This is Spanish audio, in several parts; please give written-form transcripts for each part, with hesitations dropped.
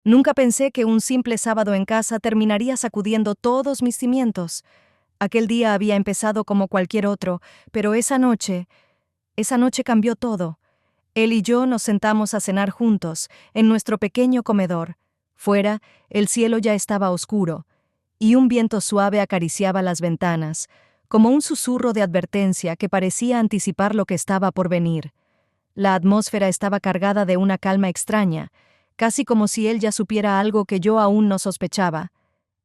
Nunca pensé que un simple sábado en casa terminaría sacudiendo todos mis cimientos. Aquel día había empezado como cualquier otro, pero esa noche cambió todo. Él y yo nos sentamos a cenar juntos, en nuestro pequeño comedor. Fuera, el cielo ya estaba oscuro, y un viento suave acariciaba las ventanas, como un susurro de advertencia que parecía anticipar lo que estaba por venir. La atmósfera estaba cargada de una calma extraña, casi como si él ya supiera algo que yo aún no sospechaba.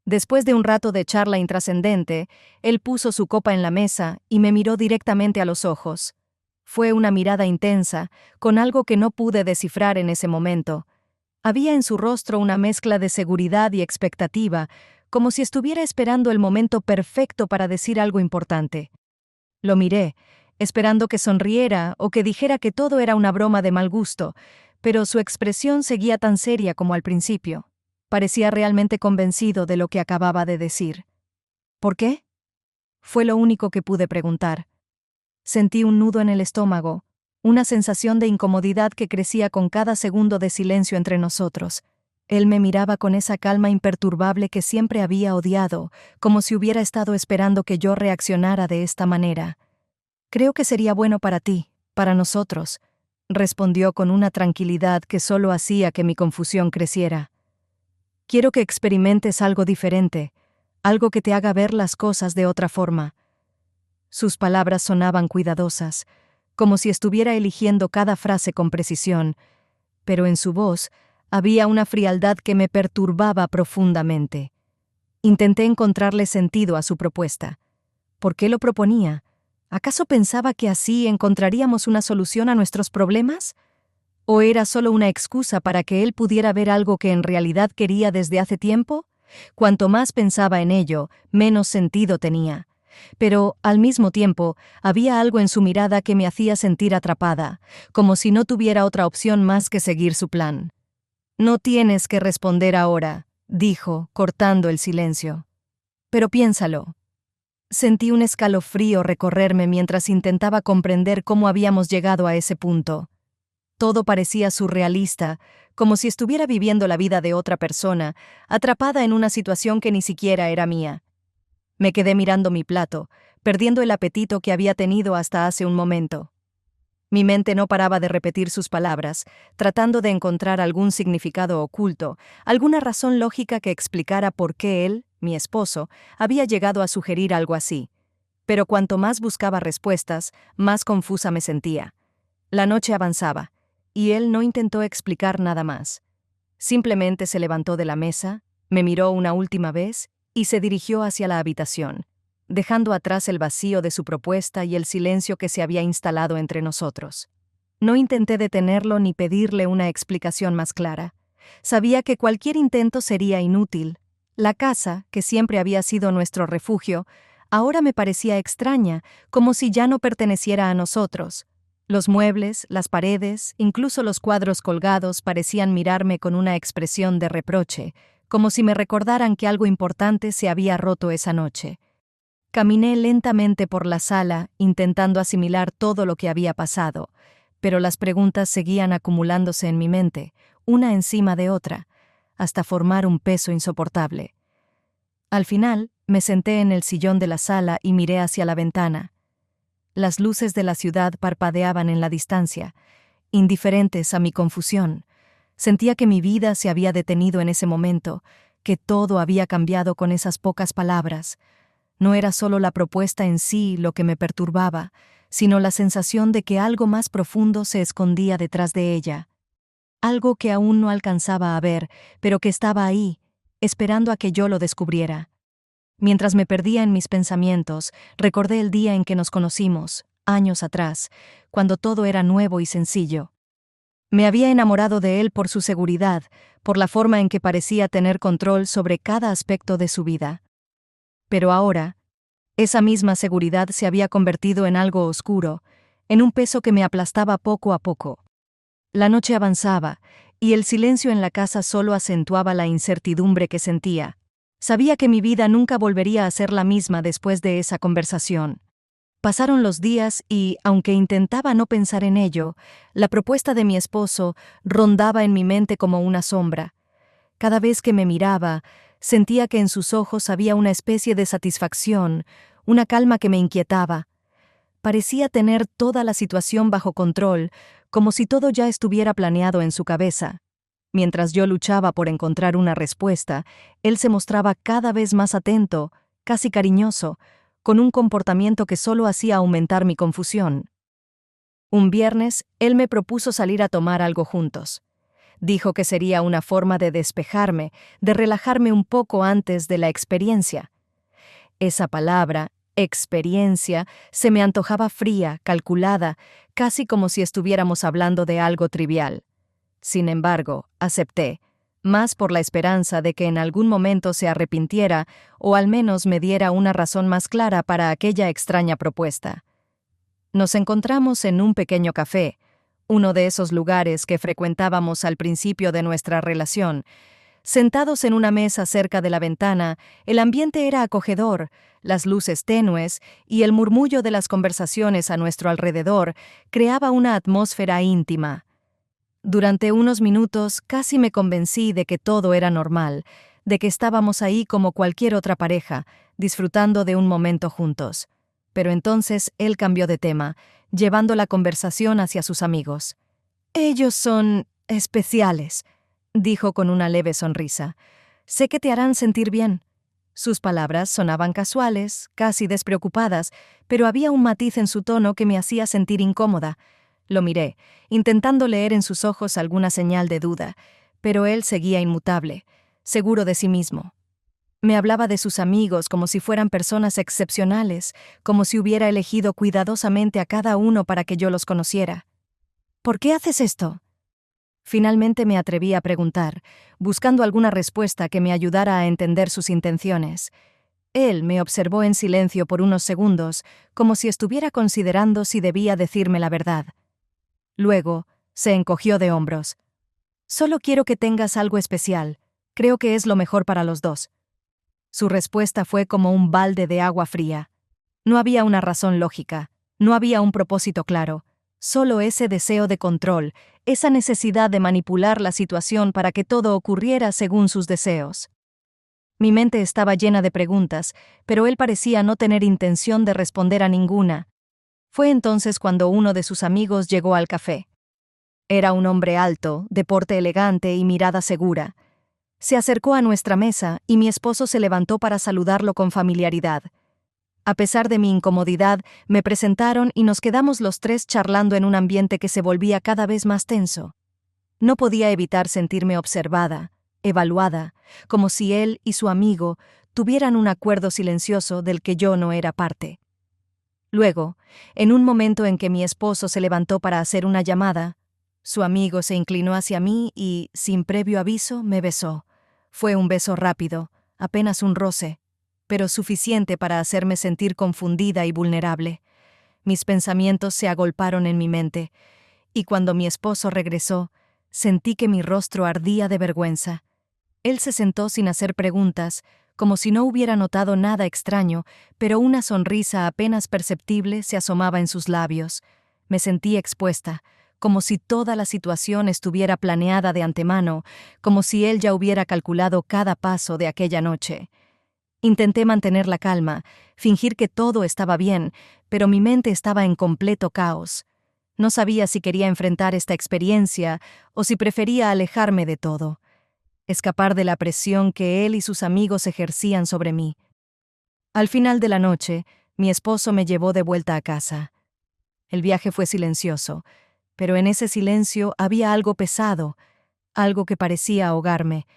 Después de un rato de charla intrascendente, él puso su copa en la mesa y me miró directamente a los ojos. Fue una mirada intensa, con algo que no pude descifrar en ese momento. Había en su rostro una mezcla de seguridad y expectativa, como si estuviera esperando el momento perfecto para decir algo importante. Lo miré, esperando que sonriera o que dijera que todo era una broma de mal gusto, pero su expresión seguía tan seria como al principio. Parecía realmente convencido de lo que acababa de decir. ¿Por qué? Fue lo único que pude preguntar. Sentí un nudo en el estómago, una sensación de incomodidad que crecía con cada segundo de silencio entre nosotros. Él me miraba con esa calma imperturbable que siempre había odiado, como si hubiera estado esperando que yo reaccionara de esta manera. «Creo que sería bueno para ti, para nosotros», respondió con una tranquilidad que solo hacía que mi confusión creciera. «Quiero que experimentes algo diferente, algo que te haga ver las cosas de otra forma». Sus palabras sonaban cuidadosas, como si estuviera eligiendo cada frase con precisión, pero en su voz había una frialdad que me perturbaba profundamente. Intenté encontrarle sentido a su propuesta. ¿Por qué lo proponía? ¿Acaso pensaba que así encontraríamos una solución a nuestros problemas? ¿O era solo una excusa para que él pudiera ver algo que en realidad quería desde hace tiempo? Cuanto más pensaba en ello, menos sentido tenía. Pero, al mismo tiempo, había algo en su mirada que me hacía sentir atrapada, como si no tuviera otra opción más que seguir su plan. «No tienes que responder ahora», dijo, cortando el silencio. «Pero piénsalo». Sentí un escalofrío recorrerme mientras intentaba comprender cómo habíamos llegado a ese punto. Todo parecía surrealista, como si estuviera viviendo la vida de otra persona, atrapada en una situación que ni siquiera era mía. Me quedé mirando mi plato, perdiendo el apetito que había tenido hasta hace un momento. Mi mente no paraba de repetir sus palabras, tratando de encontrar algún significado oculto, alguna razón lógica que explicara por qué él, mi esposo, había llegado a sugerir algo así. Pero cuanto más buscaba respuestas, más confusa me sentía. La noche avanzaba, y él no intentó explicar nada más. Simplemente se levantó de la mesa, me miró una última vez y se dirigió hacia la habitación, dejando atrás el vacío de su propuesta y el silencio que se había instalado entre nosotros. No intenté detenerlo ni pedirle una explicación más clara. Sabía que cualquier intento sería inútil. La casa, que siempre había sido nuestro refugio, ahora me parecía extraña, como si ya no perteneciera a nosotros. Los muebles, las paredes, incluso los cuadros colgados parecían mirarme con una expresión de reproche, como si me recordaran que algo importante se había roto esa noche. Caminé lentamente por la sala, intentando asimilar todo lo que había pasado, pero las preguntas seguían acumulándose en mi mente, una encima de otra, hasta formar un peso insoportable. Al final, me senté en el sillón de la sala y miré hacia la ventana. Las luces de la ciudad parpadeaban en la distancia, indiferentes a mi confusión. Sentía que mi vida se había detenido en ese momento, que todo había cambiado con esas pocas palabras. No era solo la propuesta en sí lo que me perturbaba, sino la sensación de que algo más profundo se escondía detrás de ella. Algo que aún no alcanzaba a ver, pero que estaba ahí, esperando a que yo lo descubriera. Mientras me perdía en mis pensamientos, recordé el día en que nos conocimos, años atrás, cuando todo era nuevo y sencillo. Me había enamorado de él por su seguridad, por la forma en que parecía tener control sobre cada aspecto de su vida. Pero ahora, esa misma seguridad se había convertido en algo oscuro, en un peso que me aplastaba poco a poco. La noche avanzaba, y el silencio en la casa solo acentuaba la incertidumbre que sentía. Sabía que mi vida nunca volvería a ser la misma después de esa conversación. Pasaron los días y, aunque intentaba no pensar en ello, la propuesta de mi esposo rondaba en mi mente como una sombra. Cada vez que me miraba, sentía que en sus ojos había una especie de satisfacción, una calma que me inquietaba. Parecía tener toda la situación bajo control, como si todo ya estuviera planeado en su cabeza. Mientras yo luchaba por encontrar una respuesta, él se mostraba cada vez más atento, casi cariñoso, con un comportamiento que solo hacía aumentar mi confusión. Un viernes, él me propuso salir a tomar algo juntos. Dijo que sería una forma de despejarme, de relajarme un poco antes de la experiencia. Esa palabra, experiencia, se me antojaba fría, calculada, casi como si estuviéramos hablando de algo trivial. Sin embargo, acepté, más por la esperanza de que en algún momento se arrepintiera o al menos me diera una razón más clara para aquella extraña propuesta. Nos encontramos en un pequeño café, uno de esos lugares que frecuentábamos al principio de nuestra relación. Sentados en una mesa cerca de la ventana, el ambiente era acogedor, las luces tenues y el murmullo de las conversaciones a nuestro alrededor creaba una atmósfera íntima. Durante unos minutos casi me convencí de que todo era normal, de que estábamos ahí como cualquier otra pareja, disfrutando de un momento juntos. Pero entonces él cambió de tema, llevando la conversación hacia sus amigos. «Ellos son especiales», dijo con una leve sonrisa. «Sé que te harán sentir bien». Sus palabras sonaban casuales, casi despreocupadas, pero había un matiz en su tono que me hacía sentir incómoda. Lo miré, intentando leer en sus ojos alguna señal de duda, pero él seguía inmutable, seguro de sí mismo. Me hablaba de sus amigos como si fueran personas excepcionales, como si hubiera elegido cuidadosamente a cada uno para que yo los conociera. «¿Por qué haces esto?». Finalmente me atreví a preguntar, buscando alguna respuesta que me ayudara a entender sus intenciones. Él me observó en silencio por unos segundos, como si estuviera considerando si debía decirme la verdad. Luego, se encogió de hombros. «Solo quiero que tengas algo especial. Creo que es lo mejor para los dos». Su respuesta fue como un balde de agua fría. No había una razón lógica, no había un propósito claro, solo ese deseo de control, esa necesidad de manipular la situación para que todo ocurriera según sus deseos. Mi mente estaba llena de preguntas, pero él parecía no tener intención de responder a ninguna. Fue entonces cuando uno de sus amigos llegó al café. Era un hombre alto, de porte elegante y mirada segura. Se acercó a nuestra mesa y mi esposo se levantó para saludarlo con familiaridad. A pesar de mi incomodidad, me presentaron y nos quedamos los tres charlando en un ambiente que se volvía cada vez más tenso. No podía evitar sentirme observada, evaluada, como si él y su amigo tuvieran un acuerdo silencioso del que yo no era parte. Luego, en un momento en que mi esposo se levantó para hacer una llamada, su amigo se inclinó hacia mí y, sin previo aviso, me besó. Fue un beso rápido, apenas un roce, pero suficiente para hacerme sentir confundida y vulnerable. Mis pensamientos se agolparon en mi mente, y cuando mi esposo regresó, sentí que mi rostro ardía de vergüenza. Él se sentó sin hacer preguntas, como si no hubiera notado nada extraño, pero una sonrisa apenas perceptible se asomaba en sus labios. Me sentí expuesta, como si toda la situación estuviera planeada de antemano, como si él ya hubiera calculado cada paso de aquella noche. Intenté mantener la calma, fingir que todo estaba bien, pero mi mente estaba en completo caos. No sabía si quería enfrentar esta experiencia o si prefería alejarme de todo, escapar de la presión que él y sus amigos ejercían sobre mí. Al final de la noche, mi esposo me llevó de vuelta a casa. El viaje fue silencioso, pero en ese silencio había algo pesado, algo que parecía ahogarme.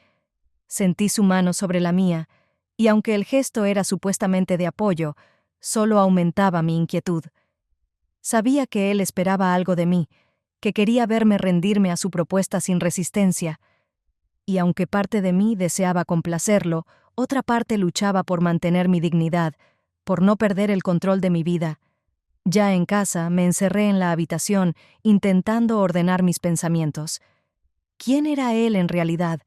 Sentí su mano sobre la mía, y aunque el gesto era supuestamente de apoyo, solo aumentaba mi inquietud. Sabía que él esperaba algo de mí, que quería verme rendirme a su propuesta sin resistencia, y aunque parte de mí deseaba complacerlo, otra parte luchaba por mantener mi dignidad, por no perder el control de mi vida. Ya en casa me encerré en la habitación, intentando ordenar mis pensamientos. ¿Quién era él en realidad?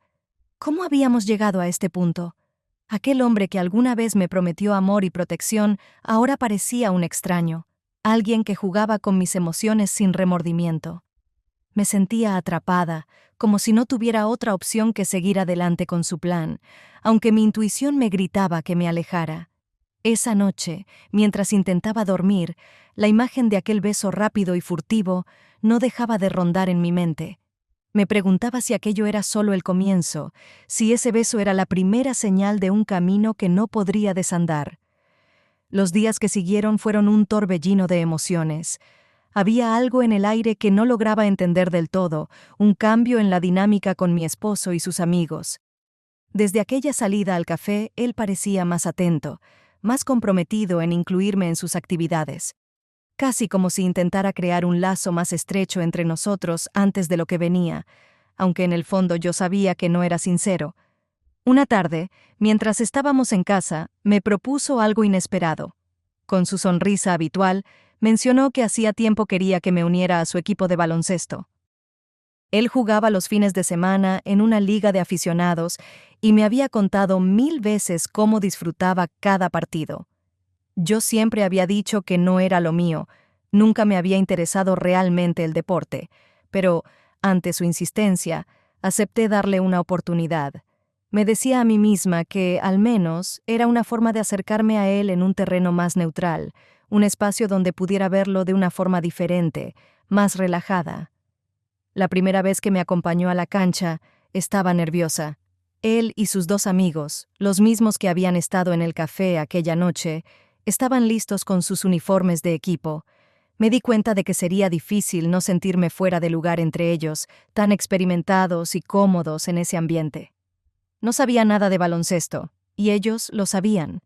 ¿Cómo habíamos llegado a este punto? Aquel hombre que alguna vez me prometió amor y protección ahora parecía un extraño, alguien que jugaba con mis emociones sin remordimiento. Me sentía atrapada, como si no tuviera otra opción que seguir adelante con su plan, aunque mi intuición me gritaba que me alejara. Esa noche, mientras intentaba dormir, la imagen de aquel beso rápido y furtivo no dejaba de rondar en mi mente. Me preguntaba si aquello era solo el comienzo, si ese beso era la primera señal de un camino que no podría desandar. Los días que siguieron fueron un torbellino de emociones. Había algo en el aire que no lograba entender del todo, un cambio en la dinámica con mi esposo y sus amigos. Desde aquella salida al café, él parecía más atento, más comprometido en incluirme en sus actividades. Casi como si intentara crear un lazo más estrecho entre nosotros antes de lo que venía, aunque en el fondo yo sabía que no era sincero. Una tarde, mientras estábamos en casa, me propuso algo inesperado. Con su sonrisa habitual, mencionó que hacía tiempo quería que me uniera a su equipo de baloncesto. Él jugaba los fines de semana en una liga de aficionados y me había contado 1000 veces cómo disfrutaba cada partido. Yo siempre había dicho que no era lo mío, nunca me había interesado realmente el deporte, pero, ante su insistencia, acepté darle una oportunidad. Me decía a mí misma que, al menos, era una forma de acercarme a él en un terreno más neutral, un espacio donde pudiera verlo de una forma diferente, más relajada. La primera vez que me acompañó a la cancha, estaba nerviosa. Él y sus 2 amigos, los mismos que habían estado en el café aquella noche, estaban listos con sus uniformes de equipo. Me di cuenta de que sería difícil no sentirme fuera de lugar entre ellos, tan experimentados y cómodos en ese ambiente. No sabía nada de baloncesto, y ellos lo sabían.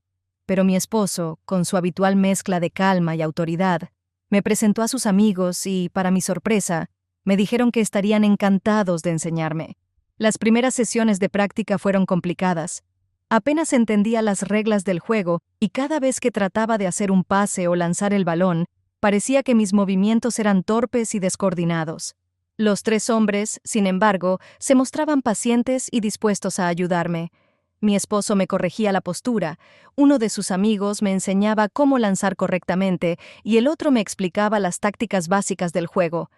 Pero mi esposo, con su habitual mezcla de calma y autoridad, me presentó a sus amigos y, para mi sorpresa, me dijeron que estarían encantados de enseñarme. Las primeras sesiones de práctica fueron complicadas. Apenas entendía las reglas del juego y cada vez que trataba de hacer un pase o lanzar el balón, parecía que mis movimientos eran torpes y descoordinados. Los 3 hombres, sin embargo, se mostraban pacientes y dispuestos a ayudarme. Mi esposo me corregía la postura, uno de sus amigos me enseñaba cómo lanzar correctamente y el otro me explicaba las tácticas básicas del juego.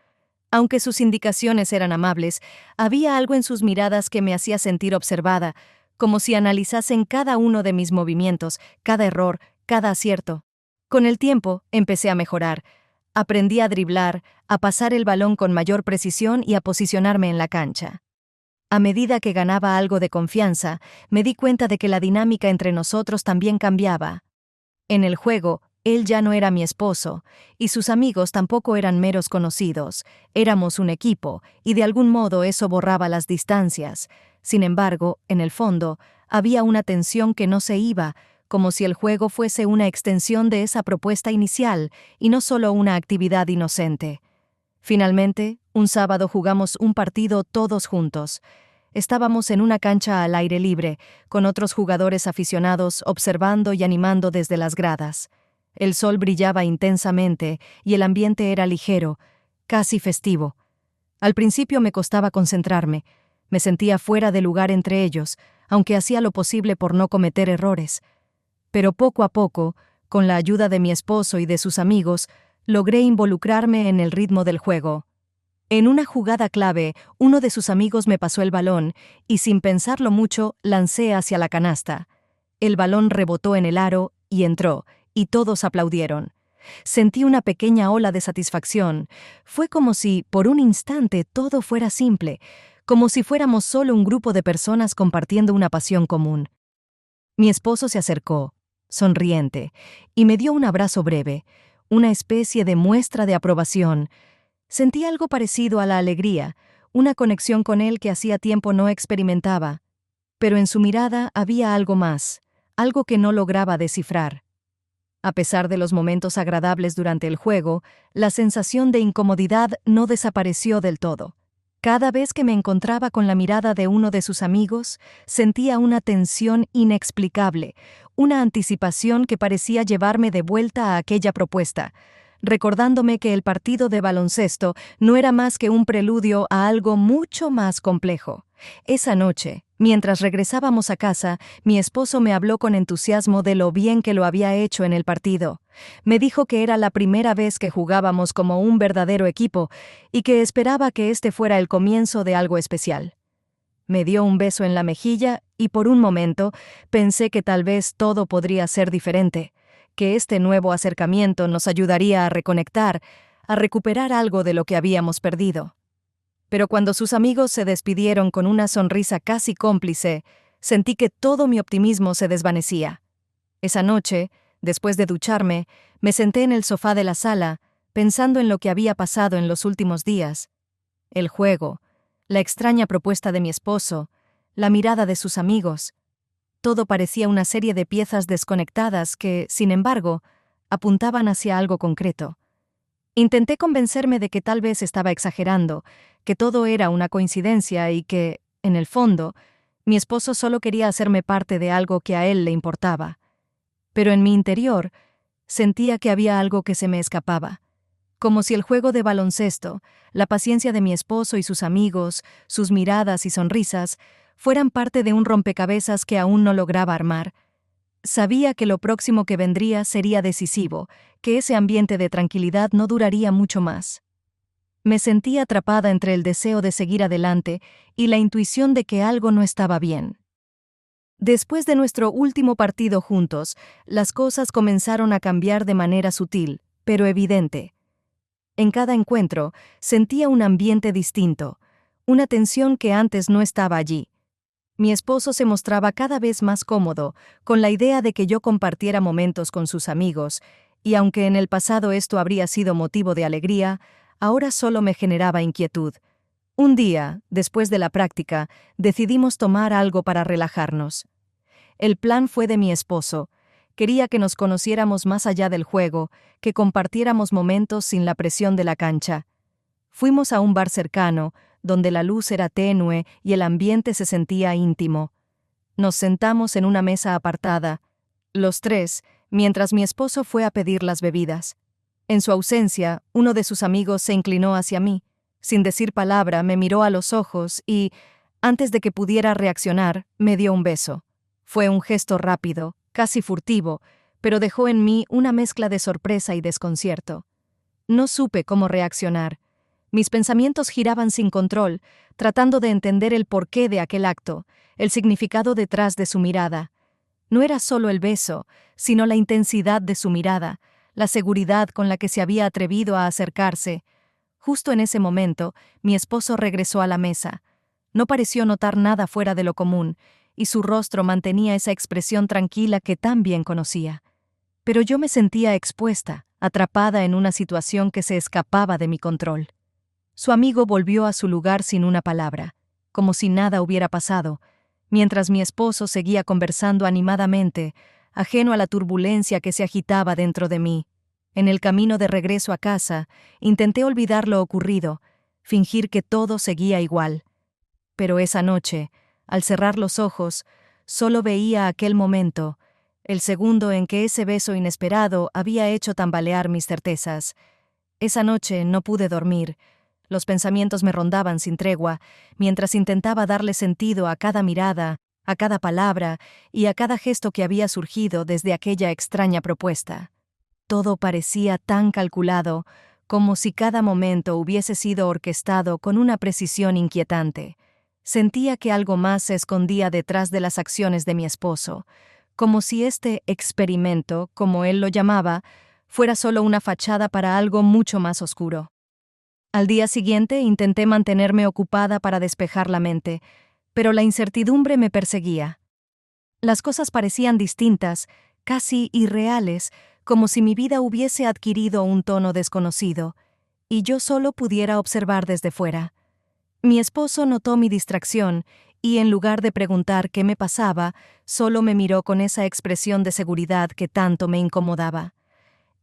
Aunque sus indicaciones eran amables, había algo en sus miradas que me hacía sentir observada, como si analizasen cada uno de mis movimientos, cada error, cada acierto. Con el tiempo, empecé a mejorar. Aprendí a driblar, a pasar el balón con mayor precisión y a posicionarme en la cancha. A medida que ganaba algo de confianza, me di cuenta de que la dinámica entre nosotros también cambiaba. En el juego, él ya no era mi esposo, y sus amigos tampoco eran meros conocidos. Éramos un equipo, y de algún modo eso borraba las distancias. Sin embargo, en el fondo, había una tensión que no se iba, como si el juego fuese una extensión de esa propuesta inicial, y no solo una actividad inocente. Finalmente, un sábado jugamos un partido todos juntos. Estábamos en una cancha al aire libre, con otros jugadores aficionados observando y animando desde las gradas. El sol brillaba intensamente y el ambiente era ligero, casi festivo. Al principio me costaba concentrarme. Me sentía fuera de lugar entre ellos, aunque hacía lo posible por no cometer errores. Pero poco a poco, con la ayuda de mi esposo y de sus amigos, logré involucrarme en el ritmo del juego. En una jugada clave, uno de sus amigos me pasó el balón y, sin pensarlo mucho, lancé hacia la canasta. El balón rebotó en el aro y entró, y todos aplaudieron. Sentí una pequeña ola de satisfacción. Fue como si, por un instante, todo fuera simple, como si fuéramos solo un grupo de personas compartiendo una pasión común. Mi esposo se acercó, sonriente, y me dio un abrazo breve, una especie de muestra de aprobación. Sentí algo parecido a la alegría, una conexión con él que hacía tiempo no experimentaba. Pero en su mirada había algo más, algo que no lograba descifrar. A pesar de los momentos agradables durante el juego, la sensación de incomodidad no desapareció del todo. Cada vez que me encontraba con la mirada de uno de sus amigos, sentía una tensión inexplicable, una anticipación que parecía llevarme de vuelta a aquella propuesta, recordándome que el partido de baloncesto no era más que un preludio a algo mucho más complejo. Esa noche, Mientras regresábamos a casa, mi esposo me habló con entusiasmo de lo bien que lo había hecho en el partido. Me dijo que era la primera vez que jugábamos como un verdadero equipo y que esperaba que este fuera el comienzo de algo especial. Me dio un beso en la mejilla y por un momento pensé que tal vez todo podría ser diferente, que este nuevo acercamiento nos ayudaría a reconectar, a recuperar algo de lo que habíamos perdido. Pero cuando sus amigos se despidieron con una sonrisa casi cómplice, sentí que todo mi optimismo se desvanecía. Esa noche, después de ducharme, me senté en el sofá de la sala, pensando en lo que había pasado en los últimos días. El juego, la extraña propuesta de mi esposo, la mirada de sus amigos. Todo parecía una serie de piezas desconectadas que, sin embargo, apuntaban hacia algo concreto. Intenté convencerme de que tal vez estaba exagerando, que todo era una coincidencia y que, en el fondo, mi esposo solo quería hacerme parte de algo que a él le importaba. Pero en mi interior, sentía que había algo que se me escapaba. Como si el juego de baloncesto, la paciencia de mi esposo y sus amigos, sus miradas y sonrisas, fueran parte de un rompecabezas que aún no lograba armar. Sabía que lo próximo que vendría sería decisivo, que ese ambiente de tranquilidad no duraría mucho más. Me sentía atrapada entre el deseo de seguir adelante y la intuición de que algo no estaba bien. Después de nuestro último partido juntos, las cosas comenzaron a cambiar de manera sutil, pero evidente. En cada encuentro, sentía un ambiente distinto, una tensión que antes no estaba allí. Mi esposo se mostraba cada vez más cómodo con la idea de que yo compartiera momentos con sus amigos, y aunque en el pasado esto habría sido motivo de alegría, ahora solo me generaba inquietud. Un día, después de la práctica, decidimos tomar algo para relajarnos. El plan fue de mi esposo. Quería que nos conociéramos más allá del juego, que compartiéramos momentos sin la presión de la cancha. Fuimos a un bar cercano, donde la luz era tenue y el ambiente se sentía íntimo. Nos sentamos en una mesa apartada, los tres, mientras mi esposo fue a pedir las bebidas. En su ausencia, uno de sus amigos se inclinó hacia mí. Sin decir palabra, me miró a los ojos y, antes de que pudiera reaccionar, me dio un beso. Fue un gesto rápido, casi furtivo, pero dejó en mí una mezcla de sorpresa y desconcierto. No supe cómo reaccionar. Mis pensamientos giraban sin control, tratando de entender el porqué de aquel acto, el significado detrás de su mirada. No era solo el beso, sino la intensidad de su mirada, la seguridad con la que se había atrevido a acercarse. Justo en ese momento, mi esposo regresó a la mesa. No pareció notar nada fuera de lo común, y su rostro mantenía esa expresión tranquila que tan bien conocía. Pero yo me sentía expuesta, atrapada en una situación que se escapaba de mi control. Su amigo volvió a su lugar sin una palabra, como si nada hubiera pasado, mientras mi esposo seguía conversando animadamente, ajeno a la turbulencia que se agitaba dentro de mí. En el camino de regreso a casa, intenté olvidar lo ocurrido, fingir que todo seguía igual. Pero esa noche, al cerrar los ojos, solo veía aquel momento, el segundo en que ese beso inesperado había hecho tambalear mis certezas. Esa noche no pude dormir. Los pensamientos me rondaban sin tregua, mientras intentaba darle sentido a cada mirada, a cada palabra y a cada gesto que había surgido desde aquella extraña propuesta. Todo parecía tan calculado, como si cada momento hubiese sido orquestado con una precisión inquietante. Sentía que algo más se escondía detrás de las acciones de mi esposo, como si este experimento, como él lo llamaba, fuera solo una fachada para algo mucho más oscuro. Al día siguiente intenté mantenerme ocupada para despejar la mente, pero la incertidumbre me perseguía. Las cosas parecían distintas, casi irreales, como si mi vida hubiese adquirido un tono desconocido, y yo solo pudiera observar desde fuera. Mi esposo notó mi distracción y, en lugar de preguntar qué me pasaba, solo me miró con esa expresión de seguridad que tanto me incomodaba.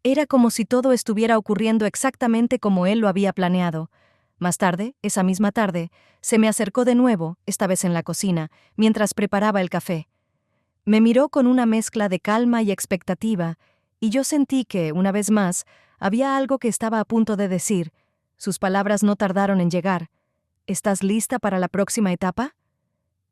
Era como si todo estuviera ocurriendo exactamente como él lo había planeado. Más tarde, esa misma tarde, se me acercó de nuevo, esta vez en la cocina, mientras preparaba el café. Me miró con una mezcla de calma y expectativa, y yo sentí que, una vez más, había algo que estaba a punto de decir. Sus palabras no tardaron en llegar. ¿Estás lista para la próxima etapa?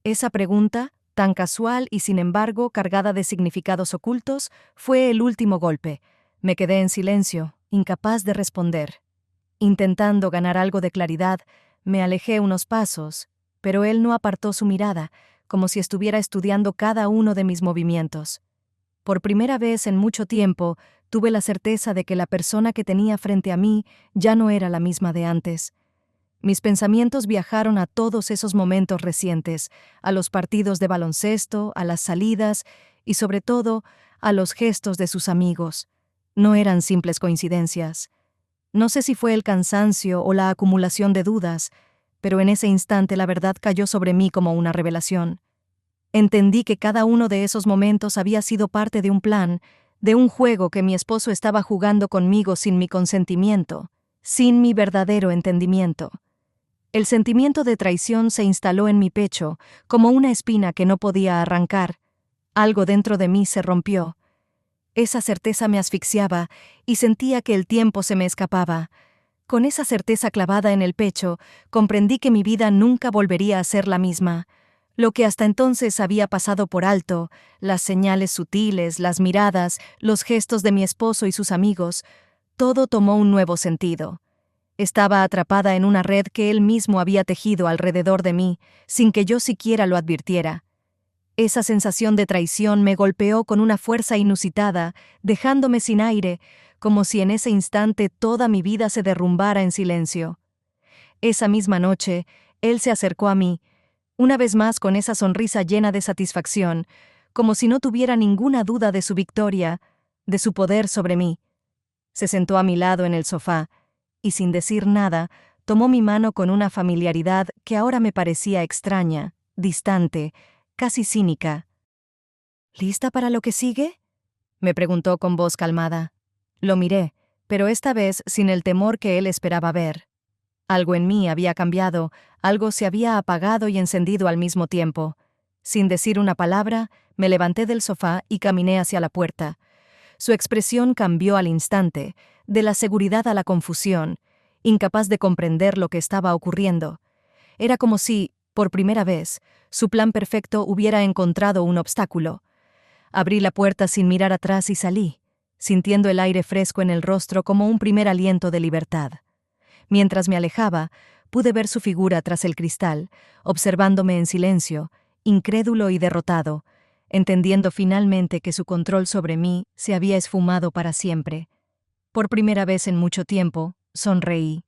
Esa pregunta, tan casual y sin embargo cargada de significados ocultos, fue el último golpe. Me quedé en silencio, incapaz de responder. Intentando ganar algo de claridad, me alejé unos pasos, pero él no apartó su mirada, como si estuviera estudiando cada uno de mis movimientos. Por primera vez en mucho tiempo, tuve la certeza de que la persona que tenía frente a mí ya no era la misma de antes. Mis pensamientos viajaron a todos esos momentos recientes, a los partidos de baloncesto, a las salidas y, sobre todo, a los gestos de sus amigos. No eran simples coincidencias. No sé si fue el cansancio o la acumulación de dudas, pero en ese instante la verdad cayó sobre mí como una revelación. Entendí que cada uno de esos momentos había sido parte de un plan, de un juego que mi esposo estaba jugando conmigo sin mi consentimiento, sin mi verdadero entendimiento. El sentimiento de traición se instaló en mi pecho, como una espina que no podía arrancar. Algo dentro de mí se rompió. Esa certeza me asfixiaba y sentía que el tiempo se me escapaba. Con esa certeza clavada en el pecho, comprendí que mi vida nunca volvería a ser la misma. Lo que hasta entonces había pasado por alto, las señales sutiles, las miradas, los gestos de mi esposo y sus amigos, todo tomó un nuevo sentido. Estaba atrapada en una red que él mismo había tejido alrededor de mí, sin que yo siquiera lo advirtiera. Esa sensación de traición me golpeó con una fuerza inusitada, dejándome sin aire, como si en ese instante toda mi vida se derrumbara en silencio. Esa misma noche, él se acercó a mí, una vez más con esa sonrisa llena de satisfacción, como si no tuviera ninguna duda de su victoria, de su poder sobre mí. Se sentó a mi lado en el sofá, y sin decir nada, tomó mi mano con una familiaridad que ahora me parecía extraña, distante, casi cínica. ¿Lista para lo que sigue?, me preguntó con voz calmada. Lo miré, pero esta vez sin el temor que él esperaba ver. Algo en mí había cambiado, algo se había apagado y encendido al mismo tiempo. Sin decir una palabra, me levanté del sofá y caminé hacia la puerta. Su expresión cambió al instante, de la seguridad a la confusión, incapaz de comprender lo que estaba ocurriendo. Era como si, por primera vez, su plan perfecto hubiera encontrado un obstáculo. Abrí la puerta sin mirar atrás y salí, sintiendo el aire fresco en el rostro como un primer aliento de libertad. Mientras me alejaba, pude ver su figura tras el cristal, observándome en silencio, incrédulo y derrotado, entendiendo finalmente que su control sobre mí se había esfumado para siempre. Por primera vez en mucho tiempo, sonreí.